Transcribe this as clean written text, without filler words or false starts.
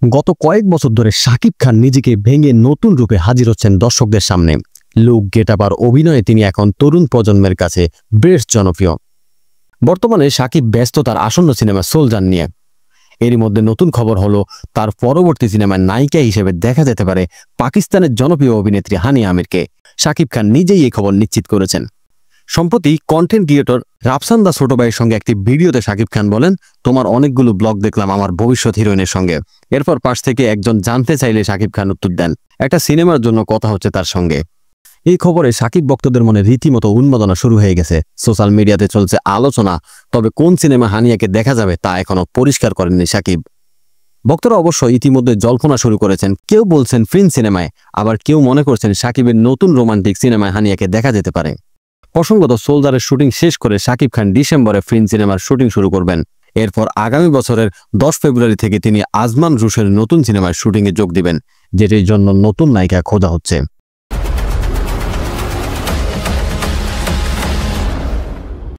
গত কয়েক বছর ধরে শাকিব খান নিজেকে ভেঙে নতুন রূপে হাজির হচ্ছেন দর্শকদের সামনে। লুক, গেটআপ আর অভিনয়ে তিনি এখন তরুণ প্রজন্মের কাছে বেশ জনপ্রিয়। বর্তমানে শাকিব ব্যস্ত তার আসন্ন সিনেমা সোলজার নিয়ে। এরই মধ্যে নতুন খবর হলো, তার পরবর্তী সিনেমার নায়িকা হিসেবে দেখা যেতে পারে পাকিস্তানের জনপ্রিয় অভিনেত্রী হানিয়া আমিরকে। শাকিব খান নিজেই এই খবর নিশ্চিত করেছেন। সম্প্রতি কন্টেন্ট ক্রিয়েটর রাফসান দা ছোট ভাইয়ের সঙ্গে একটি ভিডিওতে শাকিব খান বলেন, তোমার অনেকগুলো ব্লগ দেখলাম আমার ভবিষ্যৎ হিরোইনের সঙ্গে। এরপর পাশ থেকে একজন জানতে চাইলে শাকিব খান উত্তর দেন, একটা সিনেমার জন্য কথা হচ্ছে তার সঙ্গে। এই খবরে শাকিব ভক্তদের মনে রীতিমতো উন্মাদনা শুরু হয়ে গেছে। সোশ্যাল মিডিয়াতে চলছে আলোচনা, তবে কোন সিনেমা হানিয়াকে দেখা যাবে তা এখনো পরিষ্কার করেননি শাকিব। ভক্তরা অবশ্য ইতিমধ্যে জল্পনা শুরু করেছেন। কেউ বলছেন ফ্রিন্স সিনেমায়, আবার কেউ মনে করছেন শাকিবের নতুন রোমান্টিক সিনেমায় হানিয়াকে দেখা যেতে পারে। প্রসঙ্গত, সোলজারের শুটিং শেষ করে শাকিব খান ডিসেম্বরে ফ্রিন্স সিনেমার শুটিং শুরু করবেন। এরপর আগামী বছরের 10 ফেব্রুয়ারি থেকে তিনি আজমান রুশের নতুন সিনেমার শুটিংয়ে যোগ দিবেন, যেটির জন্য নতুন নায়িকা খোঁজা হচ্ছে।